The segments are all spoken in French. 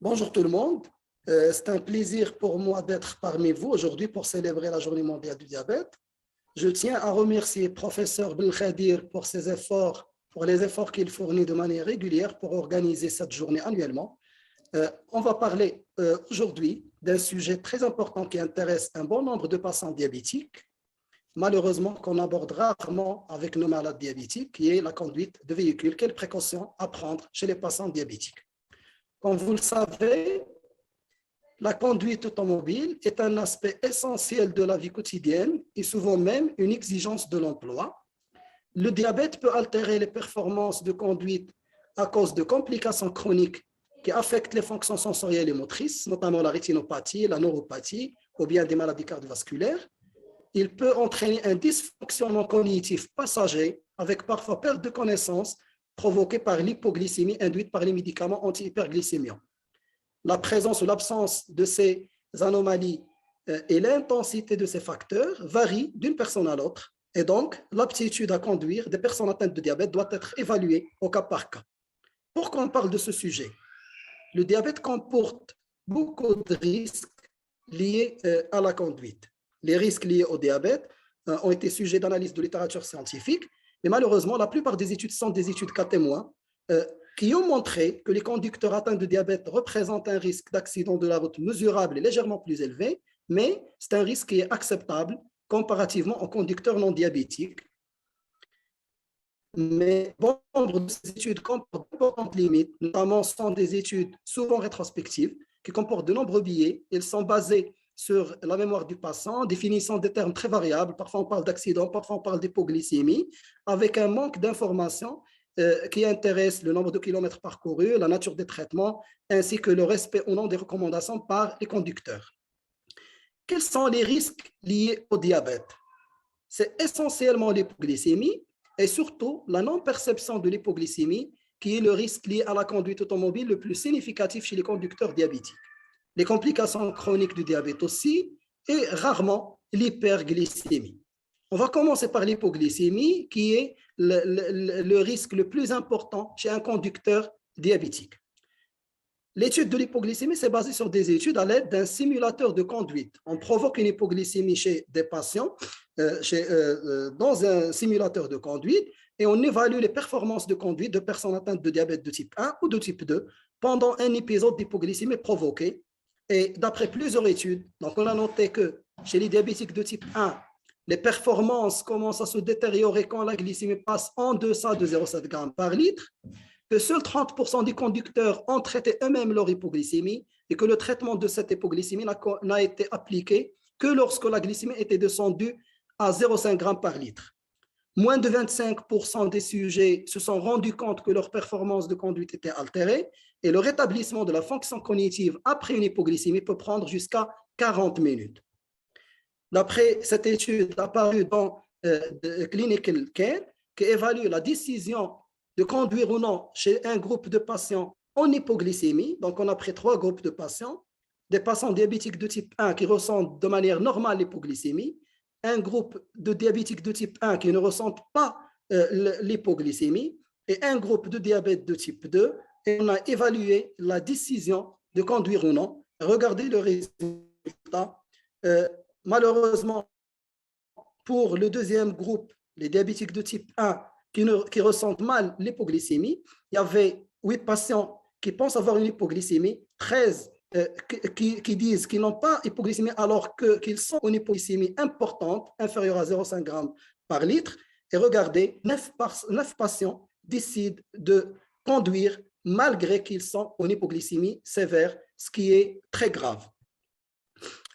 Bonjour tout le monde. C'est un plaisir pour moi d'être parmi vous aujourd'hui pour célébrer la Journée mondiale du diabète. Je tiens à remercier le professeur Belkhadir pour ses efforts, pour les efforts qu'il fournit de manière régulière pour organiser cette journée annuellement. On va parler aujourd'hui d'un sujet très important qui intéresse un bon nombre de patients diabétiques, malheureusement qu'on aborde rarement avec nos malades diabétiques, qui est la conduite de véhicules. Quelles précautions à prendre chez les patients diabétiques? Comme vous le savez, la conduite automobile est un aspect essentiel de la vie quotidienne et souvent même une exigence de l'emploi. Le diabète peut altérer les performances de conduite à cause de complications chroniques qui affectent les fonctions sensorielles et motrices, notamment la rétinopathie, la neuropathie ou bien des maladies cardiovasculaires. Il peut entraîner un dysfonctionnement cognitif passager avec parfois perte de connaissance provoquée par l'hypoglycémie induite par les médicaments anti-hyperglycémiants. La présence ou l'absence de ces anomalies et l'intensité de ces facteurs varient d'une personne à l'autre, et donc l'aptitude à conduire des personnes atteintes de diabète doit être évaluée au cas par cas. Pourquoi on parle de ce sujet? Le diabète comporte beaucoup de risques liés à la conduite. Les risques liés au diabète ont été sujets d'analyse de littérature scientifique, mais malheureusement, la plupart des études sont des études cas témoins qui ont montré que les conducteurs atteints de diabète représentent un risque d'accident de la route mesurable et légèrement plus élevé, mais c'est un risque qui est acceptable comparativement aux conducteurs non diabétiques. Mais bon nombre de ces études comportent d'importantes limites, notamment sont des études souvent rétrospectives qui comportent de nombreux biais. Elles sont basées sur la mémoire du patient, définissant des termes très variables. Parfois, on parle d'accident, parfois, on parle d'hypoglycémie, avec un manque d'informations qui intéresse le nombre de kilomètres parcourus, la nature des traitements, ainsi que le respect ou non des recommandations par les conducteurs. Quels sont les risques liés au diabète? C'est essentiellement l'hypoglycémie et surtout la non-perception de l'hypoglycémie qui est le risque lié à la conduite automobile le plus significatif chez les conducteurs diabétiques. Les complications chroniques du diabète aussi et rarement l'hyperglycémie. On va commencer par l'hypoglycémie qui est le risque le plus important chez un conducteur diabétique. L'étude de l'hypoglycémie s'est basée sur des études à l'aide d'un simulateur de conduite. On provoque une hypoglycémie chez des patients dans un simulateur de conduite et on évalue les performances de conduite de personnes atteintes de diabète de type 1 ou de type 2 pendant un épisode d'hypoglycémie provoqué. Et d'après plusieurs études, donc on a noté que chez les diabétiques de type 1, les performances commencent à se détériorer quand la glycémie passe en deçà de 0,7 g par litre, que seuls 30% des conducteurs ont traité eux-mêmes leur hypoglycémie et que le traitement de cette hypoglycémie n'a été appliqué que lorsque la glycémie était descendue à 0,5 g par litre. Moins de 25% des sujets se sont rendus compte que leur performance de conduite était altérée et le rétablissement de la fonction cognitive après une hypoglycémie peut prendre jusqu'à 40 minutes. D'après cette étude apparue dans Clinical Care, qui évalue la décision de conduire ou non chez un groupe de patients en hypoglycémie, donc on a pris 3 groupes de patients, des patients diabétiques de type 1 qui ressentent de manière normale l'hypoglycémie, un groupe de diabétiques de type 1 qui ne ressentent pas l'hypoglycémie et un groupe de diabète de type 2, et on a évalué la décision de conduire ou non. Regardez le résultat. Malheureusement, pour le deuxième groupe, les diabétiques de type 1 qui ressentent mal l'hypoglycémie, il y avait 8 patients qui pensent avoir une hypoglycémie, 13 qui disent qu'ils n'ont pas hypoglycémie alors qu'ils sont en hypoglycémie importante, inférieure à 0,5 g par litre. Et regardez, 9 patients décident de conduire malgré qu'ils sont en hypoglycémie sévère, ce qui est très grave.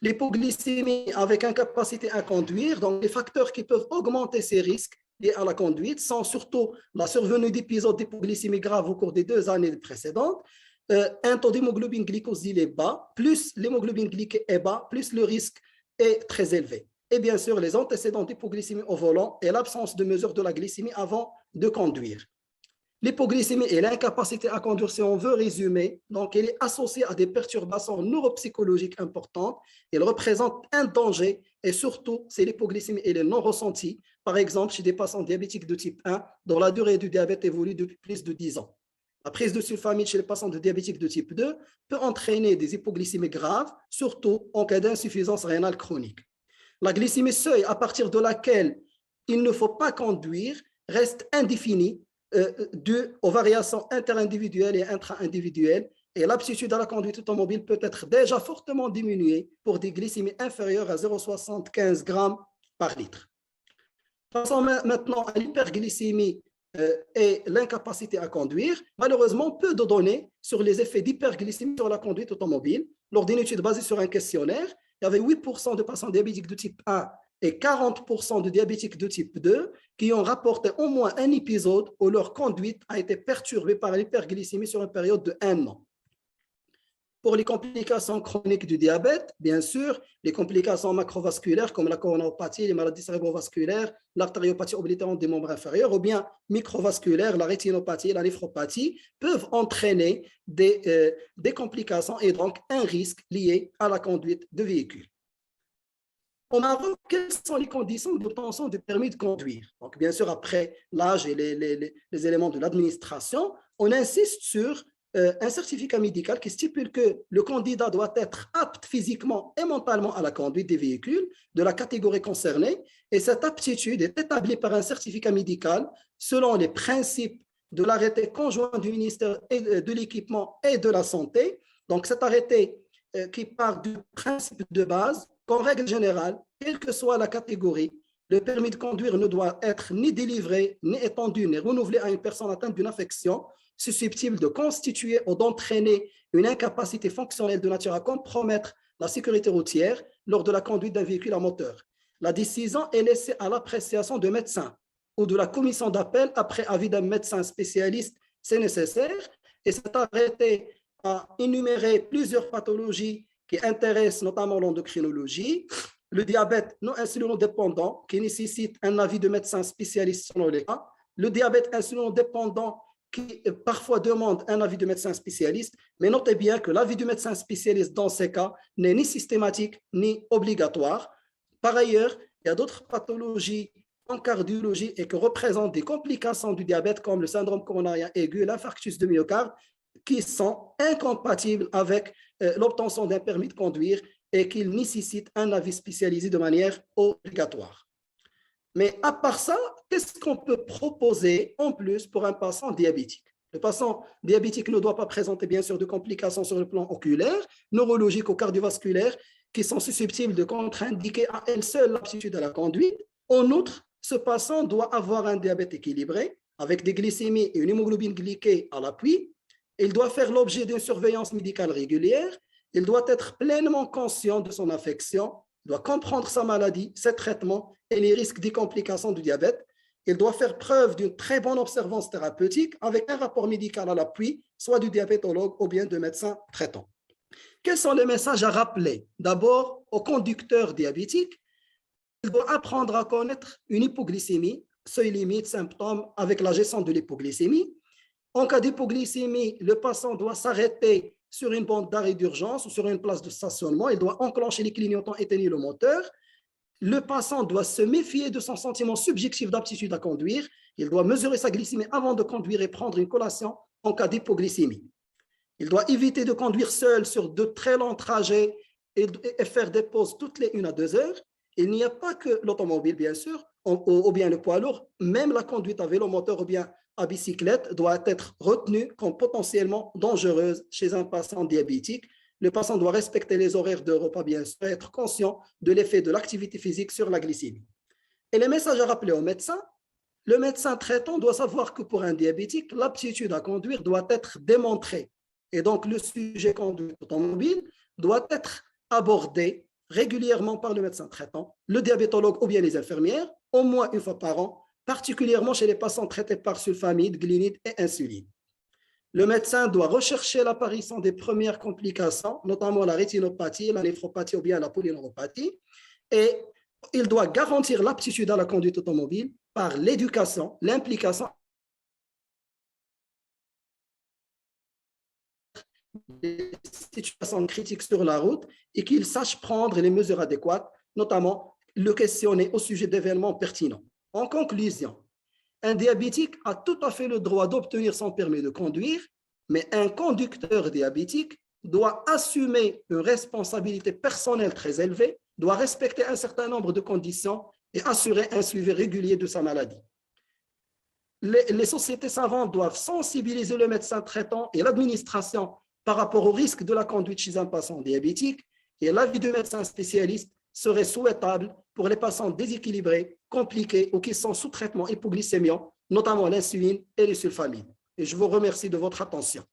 L'hypoglycémie avec incapacité à conduire, donc les facteurs qui peuvent augmenter ces risques liés à la conduite sont surtout la survenue d'épisodes d'hypoglycémie grave au cours des 2 années précédentes, un taux d'hémoglobine glycosyle est bas, plus l'hémoglobine glyquée est bas, plus le risque est très élevé. Et bien sûr, les antécédents d'hypoglycémie au volant et l'absence de mesure de la glycémie avant de conduire. L'hypoglycémie et l'incapacité à conduire, si on veut résumer, donc elle est associée à des perturbations neuropsychologiques importantes. Elle représente un danger et surtout, c'est l'hypoglycémie et les non ressentis, par exemple chez des patients diabétiques de type 1 dont la durée du diabète évolue depuis plus de 10 ans. La prise de sulfamide chez les patients de diabétiques de type 2 peut entraîner des hypoglycémies graves, surtout en cas d'insuffisance rénale chronique. La glycémie seuil à partir de laquelle il ne faut pas conduire reste indéfinie due aux variations interindividuelles et intra-individuelles, et l'aptitude à la conduite automobile peut être déjà fortement diminuée pour des glycémies inférieures à 0,75 g par litre. Passons maintenant à l'hyperglycémie et l'incapacité à conduire. Malheureusement, peu de données sur les effets d'hyperglycémie sur la conduite automobile. Lors d'une étude basée sur un questionnaire, il y avait 8% de patients diabétiques de type 1 et 40% de diabétiques de type 2 qui ont rapporté au moins un épisode où leur conduite a été perturbée par l'hyperglycémie sur une période de 1 an. Pour les complications chroniques du diabète, bien sûr, les complications macrovasculaires comme la coronaropathie, les maladies cérébrovasculaires, l'artériopathie oblitérante des membres inférieurs, ou bien microvasculaires, la rétinopathie, la néphropathie, peuvent entraîner des complications et donc un risque lié à la conduite de véhicule. Au Maroc, quelles sont les conditions d'obtention du permis de conduire? Donc, bien sûr, après l'âge et les éléments de l'administration, on insiste sur un certificat médical qui stipule que le candidat doit être apte physiquement et mentalement à la conduite des véhicules de la catégorie concernée, et cette aptitude est établie par un certificat médical selon les principes de l'arrêté conjoint du ministère de l'Équipement et de la Santé. Donc, cet arrêté qui part du principe de base qu'en règle générale, quelle que soit la catégorie, le permis de conduire ne doit être ni délivré, ni étendu, ni renouvelé à une personne atteinte d'une affection susceptible de constituer ou d'entraîner une incapacité fonctionnelle de nature à compromettre la sécurité routière lors de la conduite d'un véhicule à moteur. La décision est laissée à l'appréciation de médecins ou de la commission d'appel après avis d'un médecin spécialiste, c'est nécessaire, et cet arrêté a énuméré plusieurs pathologies qui intéressent notamment l'endocrinologie, le diabète non insulinodépendant qui nécessite un avis de médecin spécialiste selon les cas, le diabète insulinodépendant qui parfois demande un avis de médecin spécialiste, mais notez bien que l'avis du médecin spécialiste dans ces cas n'est ni systématique ni obligatoire. Par ailleurs, il y a d'autres pathologies en cardiologie et qui représentent des complications du diabète comme le syndrome coronarien aigu, l'infarctus de myocarde, qui sont incompatibles avec l'obtention d'un permis de conduire et qui nécessitent un avis spécialisé de manière obligatoire. Mais à part ça, qu'est-ce qu'on peut proposer en plus pour un patient diabétique? Le patient diabétique ne doit pas présenter bien sûr de complications sur le plan oculaire, neurologique ou cardiovasculaire qui sont susceptibles de contre-indiquer à elle seule l'aptitude à la conduite. En outre, ce patient doit avoir un diabète équilibré avec des glycémies et une hémoglobine glyquée à l'appui. Il doit faire l'objet d'une surveillance médicale régulière. Il doit être pleinement conscient de son affection. Il doit comprendre sa maladie, ses traitements et les risques des complications du diabète. Il doit faire preuve d'une très bonne observance thérapeutique avec un rapport médical à l'appui, soit du diabétologue ou bien de médecin traitant. Quels sont les messages à rappeler? D'abord, au conducteur diabétique, il doit apprendre à connaître une hypoglycémie, seuil limite, symptômes avec la gestion de l'hypoglycémie. En cas d'hypoglycémie, le patient doit s'arrêter sur une bande d'arrêt d'urgence ou sur une place de stationnement. Il doit enclencher les clignotants, éteindre le moteur. Le patient doit se méfier de son sentiment subjectif d'aptitude à conduire. Il doit mesurer sa glycémie avant de conduire et prendre une collation en cas d'hypoglycémie. Il doit éviter de conduire seul sur de très longs trajets et faire des pauses toutes les 1 à 2 heures. Il n'y a pas que l'automobile, bien sûr, ou bien le poids lourd, même la conduite à vélo moteur ou bien à bicyclette doit être retenue comme potentiellement dangereuse chez un patient diabétique. Le patient doit respecter les horaires de repas, bien sûr, et être conscient de l'effet de l'activité physique sur la glycémie. Et les messages à rappeler au médecin, le médecin traitant doit savoir que pour un diabétique, l'aptitude à conduire doit être démontrée. Et donc, le sujet conduite automobile doit être abordé régulièrement par le médecin traitant, le diabétologue ou bien les infirmières, au moins 1 fois par an, particulièrement chez les patients traités par sulfamide, glynite et insuline. Le médecin doit rechercher l'apparition des premières complications, notamment la rétinopathie, la néphropathie ou bien la polyneuropathie, et il doit garantir l'aptitude à la conduite automobile par l'éducation, l'implication des situations critiques sur la route et qu'il sache prendre les mesures adéquates, notamment le questionner au sujet d'événements pertinents. En conclusion, un diabétique a tout à fait le droit d'obtenir son permis de conduire Mais un conducteur diabétique doit assumer une responsabilité personnelle très élevée, doit respecter un certain nombre de conditions et assurer un suivi régulier de sa maladie. Les sociétés savantes doivent sensibiliser le médecin traitant et l'administration par rapport au risque de la conduite chez un patient diabétique, et l'avis du médecin spécialiste serait souhaitable pour les patients déséquilibrés, compliqués ou qui sont sous traitement hypoglycémiant, notamment l'insuline et les sulfamines. Et je vous remercie de votre attention.